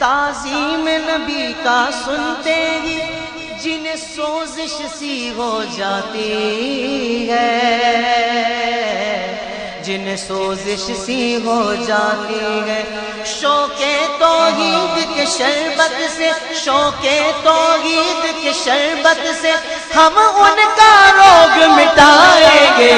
تعظیم نبی کا سنتے ہی جنہیں سوزش سی ہو جاتی ہے، جنہیں سوزش سی ہو جاتی ہے، شوق توحید کے شربت سے، شوق توحید کے شربت سے ہم ان کا روگ مٹائیں گے،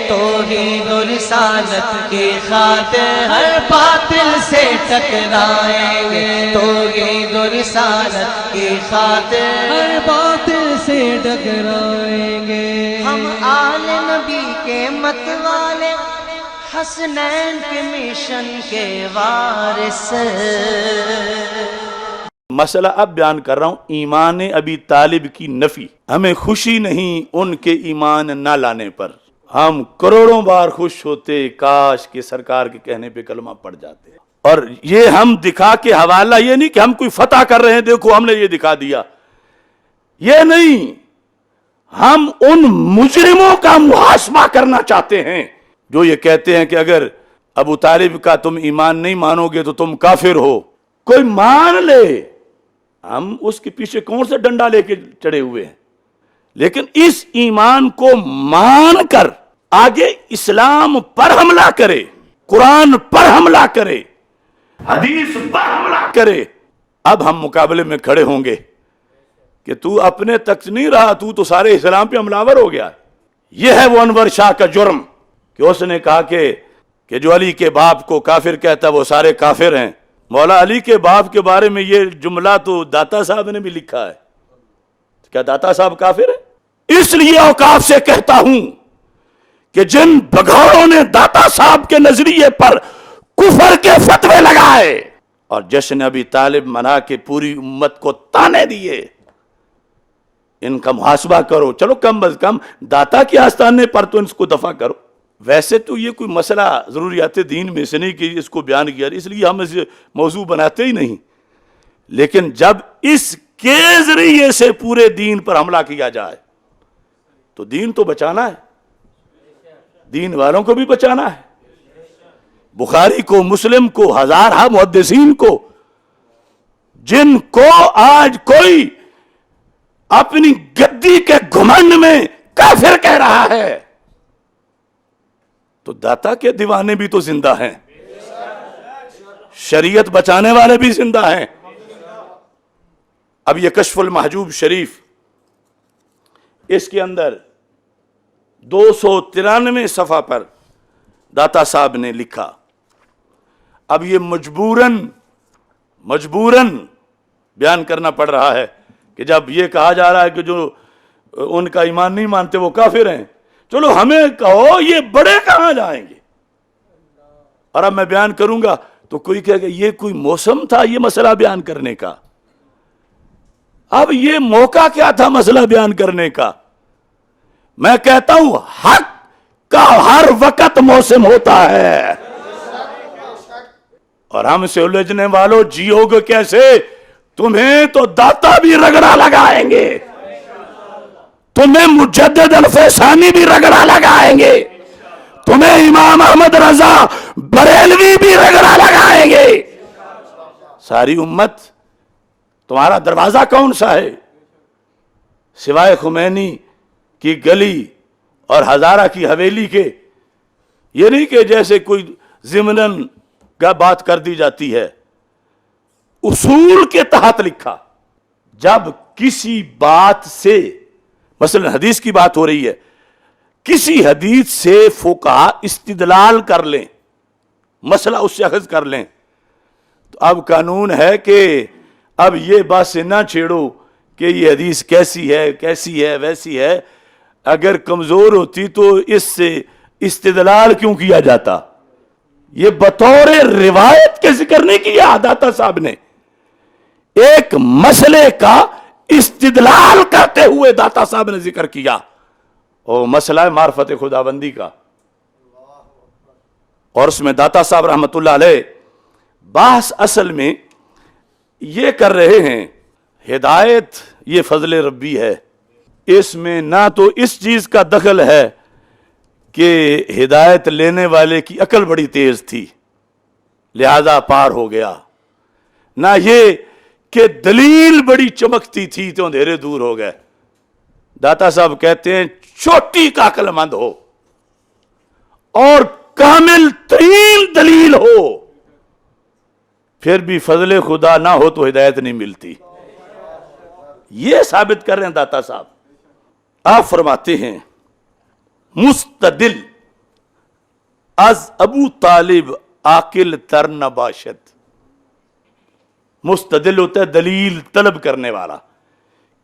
توحید و رسالت کی خاطر ہر باطل سے ٹکرائیں گے، توحید و رسالت کی خاطر ہر باطل سے ٹکرائیں گے۔ ہم آل نبی کے مت والے، حسنین کے مشن کے وارث۔ مسئلہ اب بیان کر رہا ہوں ایمان ابی طالب کی نفی۔ ہمیں خوشی نہیں ان کے ایمان نہ لانے پر، ہم کروڑوں بار خوش ہوتے کاش کہ سرکار کے کہنے پہ کلمہ پڑ جاتے۔ اور یہ ہم دکھا کے حوالہ یہ نہیں کہ ہم کوئی فتح کر رہے ہیں، دیکھو ہم نے یہ دکھا دیا، یہ نہیں، ہم ان مجرموں کا محاسبہ کرنا چاہتے ہیں جو یہ کہتے ہیں کہ اگر ابو طالب کا تم ایمان نہیں مانو گے تو تم کافر ہو۔ کوئی مان لے، ہم اس کے پیچھے کون سے ڈنڈا لے کے چڑھے ہوئے ہیں، لیکن اس ایمان کو مان کر آگے اسلام پر حملہ کرے، قرآن پر حملہ کرے، حدیث پر حملہ کرے، اب ہم مقابلے میں کھڑے ہوں گے کہ تو اپنے تک نہیں رہا، تو سارے اسلام پہ حملہ ور ہو گیا۔ یہ ہے وہ انور شاہ کا جرم کہ اس نے کہا کہ جو علی کے باپ کو کافر کہتا وہ سارے کافر ہیں۔ مولا علی کے باپ کے بارے میں یہ جملہ تو داتا صاحب نے بھی لکھا ہے، کیا داتا صاحب کافر ہے؟ اس لیے اوقاف سے کہتا ہوں کہ جن بگھوڑوں نے داتا صاحب کے نظریے پر کفر کے فتوے لگائے اور جشن ابی طالب منا کے پوری امت کو تانے دیے، ان کا محاسبہ کرو۔ چلو کم از کم داتا کے آستانے پر تو ان کو دفع کرو۔ ویسے تو یہ کوئی مسئلہ ضروریات دین میں سے نہیں کہ اس کو بیان کیا، اس لیے ہم اسے موضوع بناتے ہی نہیں، لیکن جب اس کے ذریعے سے پورے دین پر حملہ کیا جائے تو دین تو بچانا ہے، دین والوں کو بھی بچانا ہے، بخاری کو، مسلم کو، ہزارہ محدثین کو، جن کو آج کوئی اپنی گدی کے گھمنڈ میں کافر کہہ رہا ہے، تو داتا کے دیوانے بھی تو زندہ ہیں، شریعت بچانے والے بھی زندہ ہیں۔ اب یہ کشف المحجوب شریف، اس کے اندر 293 صفحہ پر داتا صاحب نے لکھا، اب یہ مجبوراً بیان کرنا پڑ رہا ہے کہ جب یہ کہا جا رہا ہے کہ جو ان کا ایمان نہیں مانتے وہ کافر ہیں، چلو ہمیں کہو یہ بڑے کہاں جائیں گے؟ اور اب میں بیان کروں گا تو کوئی کہے گا یہ کوئی موسم تھا یہ مسئلہ بیان کرنے کا؟ اب یہ موقع کیا تھا مسئلہ بیان کرنے کا؟ میں کہتا ہوں حق کا ہر وقت موسم ہوتا ہے، اور ہم سے الجھنے والوں جیو گے کیسے؟ تمہیں تو داتا بھی رگڑا لگائیں گے، تمہیں مجدد الفیسانی بھی رگڑا لگائیں گے، تمہیں امام احمد رضا بریلوی بھی رگڑا لگائیں گے۔ ساری امت، تمہارا دروازہ کون سا ہے سوائے خمینی کی گلی اور ہزارہ کی حویلی کے؟ یہ نہیں کہ جیسے کوئی ضمناً کا بات کر دی جاتی ہے، اصول کے تحت لکھا۔ جب کسی بات سے، مثلا حدیث کی بات ہو رہی ہے، کسی حدیث سے فقہا استدلال کر لیں، مسئلہ اس سے اخذ کر لیں، تو اب قانون ہے کہ اب یہ بات سے نہ چھیڑو کہ یہ حدیث کیسی ہے ویسی ہے۔ اگر کمزور ہوتی تو اس سے استدلال کیوں کیا جاتا؟ یہ بطور روایت کے ذکر نہیں کیا داتا صاحب نے، ایک مسئلے کا استدلال کرتے ہوئے داتا صاحب نے ذکر کیا، اور مسئلہ معرفت خداوندی کا۔ اور اس میں داتا صاحب رحمت اللہ علیہ بحث اصل میں یہ کر رہے ہیں، ہدایت یہ فضل ربی ہے، اس میں نہ تو اس چیز کا دخل ہے کہ ہدایت لینے والے کی عقل بڑی تیز تھی، لہذا پار ہو گیا، نہ یہ کہ دلیل بڑی چمکتی تھی تو اندھیرے دور ہو گئے۔ داتا صاحب کہتے ہیں چھوٹی کا عقل مند ہو اور کامل ترین دلیل ہو، پھر بھی فضل خدا نہ ہو تو ہدایت نہیں ملتی۔ یہ ثابت کر رہے ہیں داتا صاحب۔ آپ فرماتے ہیں مستدل از ابو طالب عاقل تر نباشد۔ مستدل ہوتا ہے دلیل طلب کرنے والا،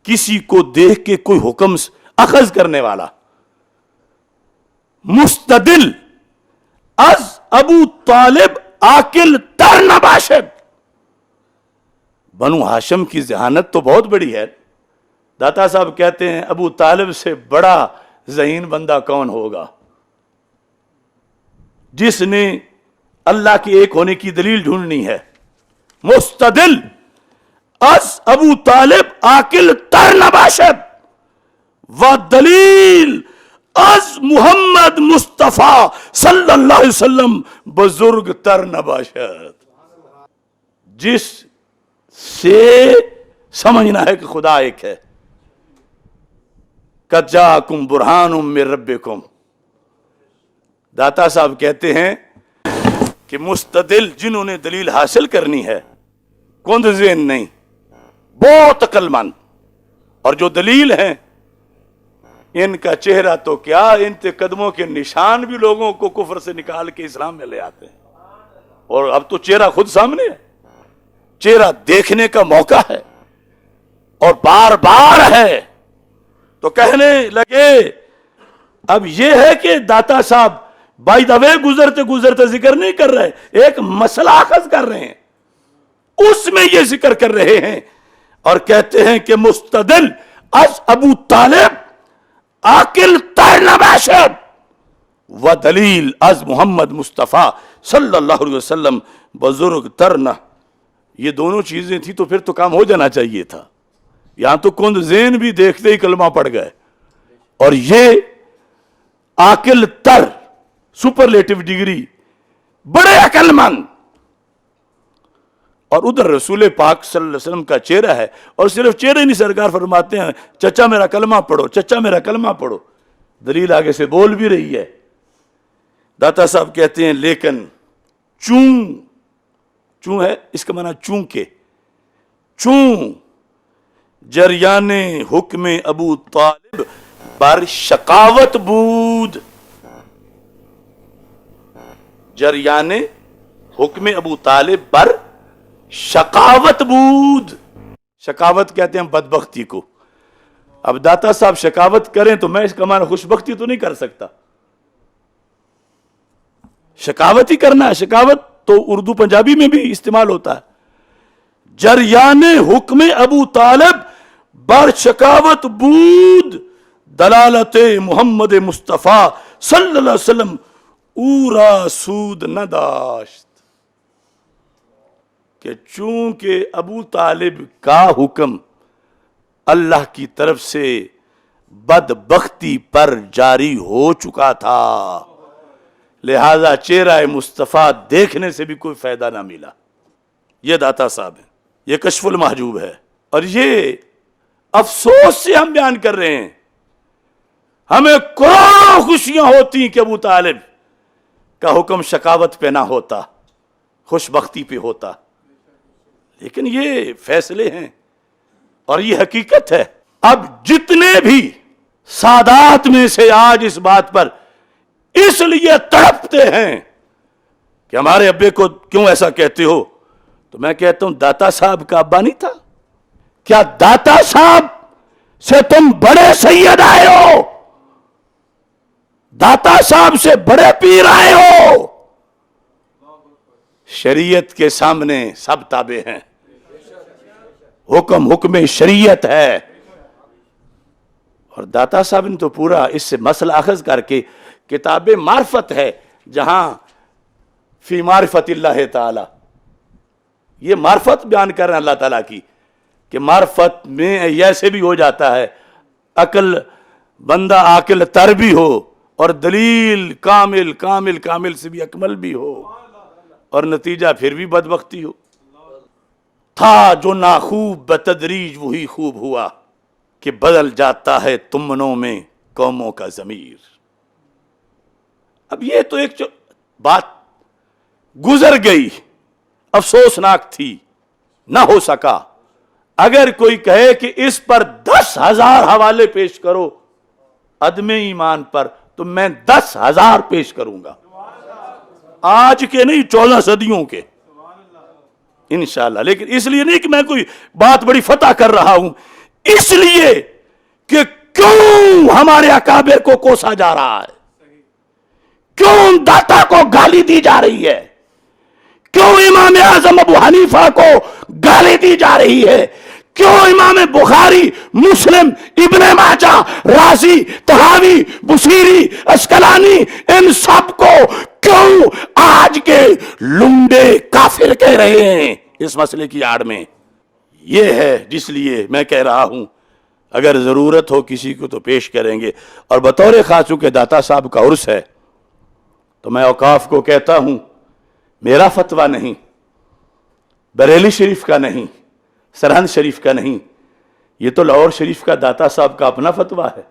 کسی کو دیکھ کے کوئی حکم اخذ کرنے والا۔ مستدل از ابو طالب عاقل تر نباشد۔ بنو ہاشم کی ذہانت تو بہت بڑی ہے۔ داتا صاحب کہتے ہیں ابو طالب سے بڑا ذہین بندہ کون ہوگا جس نے اللہ کے ایک ہونے کی دلیل ڈھونڈنی ہے۔ مستدل از ابو طالب عاقل تر نباشد و دلیل از محمد مصطفیٰ صلی اللہ علیہ وسلم بزرگ تر نباشد۔ جس سے سمجھنا ہے کہ خدا ایک ہے۔ قد جاءکم برہان من ربکم۔ داتا صاحب کہتے ہیں کہ مستدل جنہوں نے دلیل حاصل کرنی ہے، کند ذہن نہیں، بہت عقل مند، اور جو دلیل ہیں ان کا چہرہ تو کیا، ان کے قدموں کے نشان بھی لوگوں کو کفر سے نکال کے اسلام میں لے آتے ہیں۔ اور اب تو چہرہ خود سامنے ہے، چہرہ دیکھنے کا موقع ہے اور بار بار ہے، تو کہنے لگے اب یہ ہے کہ داتا صاحب بائی دا وے گزرتے گزرتے ذکر نہیں کر رہے، ایک مسئلہ اخذ کر رہے ہیں، اس میں یہ ذکر کر رہے ہیں اور کہتے ہیں کہ مستدل از ابو طالب عاقل تر نباشد و دلیل از محمد مصطفیٰ صلی اللہ علیہ وسلم بزرگ تر نہ۔ یہ دونوں چیزیں تھی تو پھر تو کام ہو جانا چاہیے تھا۔ یہاں تو کند ذہن بھی دیکھتے ہی کلمہ پڑ گئے، اور یہ عاقل تر سپرلیٹو ڈگری، بڑے عقل مند، اور ادھر رسول پاک صلی اللہ علیہ وسلم کا چہرہ ہے، اور صرف چہرے نہیں، سرکار فرماتے ہیں چچا میرا کلمہ پڑھو، چچا میرا کلمہ پڑھو۔ دلیل آگے سے بول بھی رہی ہے۔ داتا صاحب کہتے ہیں لیکن چوں ہے اس کا معنی چونکہ، چوں جریان حکم ابو طالب بر شقاوت بود، جریان حکم ابو طالب بر شقاوت بود۔ شقاوت کہتے ہیں بدبختی کو۔ اب داتا صاحب شقاوت کریں تو میں اس کا معنی خوشبختی تو نہیں کر سکتا، شقاوت ہی کرنا ہے۔ شقاوت تو اردو پنجابی میں بھی استعمال ہوتا ہے۔ جریان حکم ابو طالب بر شقاوت بود، دلالت محمد مصطفیٰ صلی اللہ علیہ وسلم اورا سود نہ داشت، کہ چونکہ ابو طالب کا حکم اللہ کی طرف سے بدبختی پر جاری ہو چکا تھا، لہذا چہرہ مصطفیٰ دیکھنے سے بھی کوئی فائدہ نہ ملا۔ یہ داتا صاحب ہے، یہ کشف المحجوب ہے، اور یہ افسوس سے ہم بیان کر رہے ہیں۔ ہمیں کروڑوں خوشیاں ہوتی کہ ابو طالب کا حکم شقاوت پہ نہ ہوتا، خوش بختی پہ ہوتا، لیکن یہ فیصلے ہیں اور یہ حقیقت ہے۔ اب جتنے بھی سادات میں سے آج اس بات پر اس لیے تڑپتے ہیں کہ ہمارے ابے کو کیوں ایسا کہتے ہو، تو میں کہتا ہوں داتا صاحب کا ابا نہیں تھا کیا؟ داتا صاحب سے تم بڑے سید آئے ہو، داتا صاحب سے بڑے پیر آئے ہو۔ شریعت کے سامنے سب تابع ہیں، حکم شریعت ہے، اور داتا صاحب نے تو پورا اس سے مسئلہ اخذ کر کے کتاب معرفت ہے، جہاں فی معرفت اللہ تعالی، یہ معرفت بیان کر رہے ہیں اللہ تعالیٰ کی، کہ معرفت میں ایسے بھی ہو جاتا ہے عقل، بندہ عاقل تر بھی ہو اور دلیل کامل سے بھی اکمل بھی ہو۔ اور نتیجہ پھر بھی بدبختی ہو. تھا جو ناخوب بتدریج وہی خوب ہوا کہ بدل جاتا ہے تمنوں میں قوموں کا ضمیر. اب یہ تو ایک بات گزر گئی، افسوسناک تھی، نہ ہو سکا. اگر کوئی کہے کہ اس پر 10,000 حوالے پیش کرو عدم ایمان پر، تو میں 10,000 پیش کروں گا، آج کے نہیں 14 صدیوں کے انشاءاللہ. لیکن اس لیے نہیں کہ میں کوئی بات بڑی فتح کر رہا ہوں، اس لیے کہ کیوں ہمارے اکابر کو کوسا جا رہا ہے، کیوں داتا کو گالی دی جا رہی ہے، کیوں امام اعظم ابو حنیفہ کو گالی دی جا رہی ہے، کیوں امام بخاری، مسلم، ابن ماجہ، رازی، طحاوی، بصیری، اسقلانی، ان سب کو کیوں آج کے لنڈے کافر کہہ رہے ہیں اس مسئلے کی آڑ میں؟ یہ ہے جس لیے میں کہہ رہا ہوں اگر ضرورت ہو کسی کو تو پیش کریں گے. اور بطور خاص چونکہ داتا صاحب کا عرس ہے تو میں اوقاف کو کہتا ہوں، میرا فتویٰ نہیں، بریلی شریف کا نہیں، سرہند شریف کا نہیں، یہ تو لاہور شریف کا داتا صاحب کا اپنا فتویٰ ہے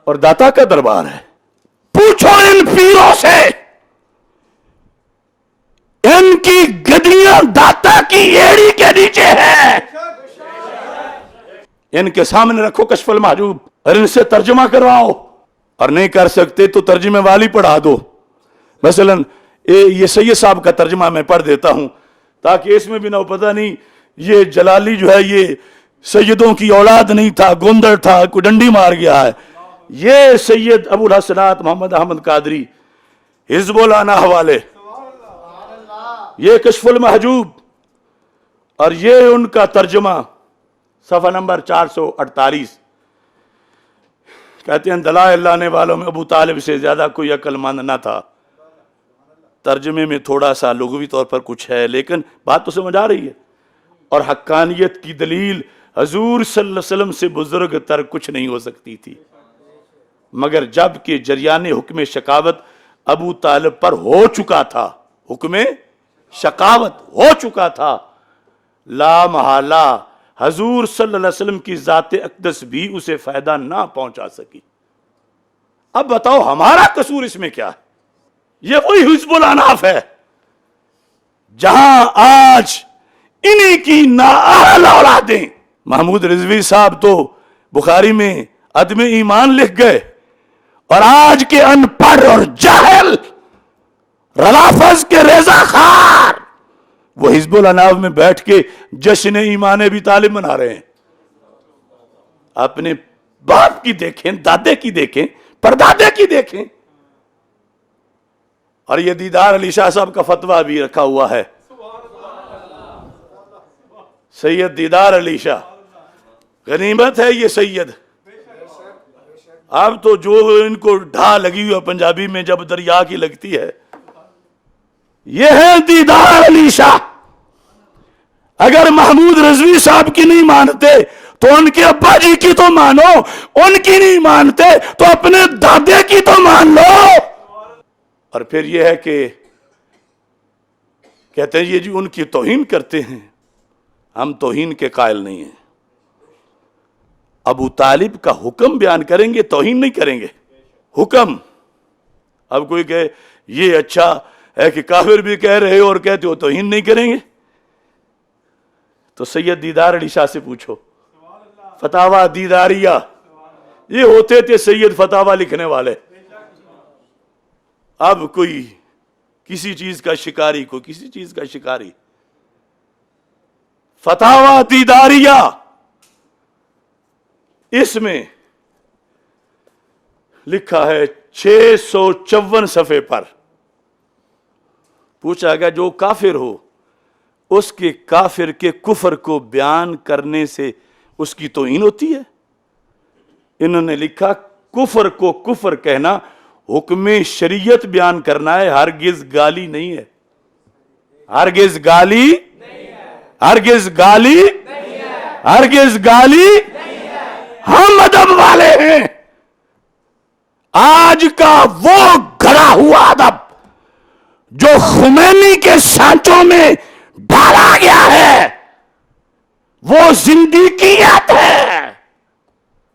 اور داتا کا دربار ہے. پوچھو ان پیروں سے، ان کی گدیاں داتا کی ایڑی کے نیچے ہیں. ان کے سامنے رکھو کشف المحجوب اور ان سے ترجمہ کرواؤ، اور نہیں کر سکتے تو ترجمے والی پڑھا دو. مثلا یہ سید صاحب کا ترجمہ میں پڑھ دیتا ہوں تاکہ اس میں بھی نہ پتہ نہیں یہ جلالی جو ہے یہ سیدوں کی اولاد نہیں تھا، گندر تھا، کوئی ڈنڈی مار گیا ہے. یہ سید ابو الحسنات محمد احمد قادری، حزب اللہ حوالے، یہ کشف المحجوب، اور یہ ان کا ترجمہ صفحہ نمبر 448. کہتے ہیں دلائل لانے والوں میں ابو طالب سے زیادہ کوئی عقل مند نہ تھا. ترجمے میں تھوڑا سا لغوی طور پر کچھ ہے لیکن بات تو سمجھ آ رہی ہے. اور حقانیت کی دلیل حضور صلی اللہ علیہ وسلم سے بزرگ تر کچھ نہیں ہو سکتی تھی، مگر جب کہ جریان حکم شقاوت ابو طالب پر ہو چکا تھا، حکم شقاوت ہو چکا تھا، لا محالہ حضور صلی اللہ علیہ وسلم کی ذات اقدس بھی اسے فائدہ نہ پہنچا سکی. اب بتاؤ ہمارا قصور اس میں کیا ہے؟ یہ وہی حزب الاناف ہے جہاں آج انہی کی نااہل اولادیں. محمود رضوی صاحب تو بخاری میں عدم ایمان لکھ گئے، اور آج کے ان پڑھ اور جاہل رلافظ کے ریزہ خار وہ حزب الاناف میں بیٹھ کے جشن ایمان ابی طالب منا رہے ہیں. اپنے باپ کی دیکھیں، دادے کی دیکھیں، پردادے کی دیکھیں. اور یہ دیدار علی شاہ صاحب کا فتویٰ بھی رکھا ہوا ہے، سید دیدار علی شاہ. غنیمت ہے یہ سید. اب تو جو ان کو ڈھا لگی ہوئی پنجابی میں جب دریا کی لگتی ہے، یہ ہے دیدار علی شاہ. اگر محمود رضوی صاحب کی نہیں مانتے تو ان کے ابا جی کی تو مانو، ان کی نہیں مانتے تو اپنے دادے کی تو مان لو. اور پھر یہ ہے کہ کہتے ہیں یہ جی ان کی توہین کرتے ہیں، ہم توہین کے قائل نہیں ہیں. ابو طالب کا حکم بیان کریں گے، توہین نہیں کریں گے. حکم. اب کوئی کہے یہ اچھا ہے کہ کافر بھی کہہ رہے ہو اور کہتے ہو توہین نہیں کریں گے، تو سید دیدار علی شاہ سے پوچھو. فتاوی دیداریہ، یہ ہوتے تھے سید فتاوی لکھنے والے. اب کوئی کسی چیز کا شکاری، کوئی کسی چیز کا شکاری. فتاوی دیداریہ، اس میں لکھا ہے 654 صفحے پر. پوچھا گیا جو کافر ہو اس کے کافر کے کفر کو بیان کرنے سے اس کی توہین ہوتی ہے. انہوں نے لکھا کفر کو کفر کہنا حکم شریعت بیان کرنا ہے، ہرگز گالی نہیں ہے. ہرگز گالی، ہرگز گالی، ہرگز گالی. ہم ادب والے ہیں. آج کا وہ گھڑا ہوا ادب، جو خمینی کے سانچوں میں ڈالا گیا ہے وہ زندگیت ہے،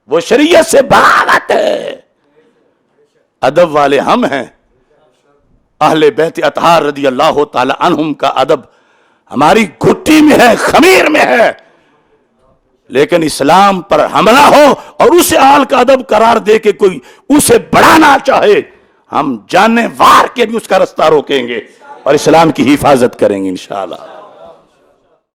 وہ شریعت سے بغاوت ہے۔ ادب والے ہم ہیں، اہل بیت اطہار رضی اللہ تعالی عنہم کا ادب ہماری گھٹی میں ہے، خمیر میں ہے، لیکن اسلام پر حملہ ہو اور اسے آل کا ادب قرار دے کے کوئی اسے بڑھانا چاہے، ہم جانے وار کے بھی اس کا رستہ روکیں گے اور اسلام کی حفاظت کریں گے انشاءاللہ۔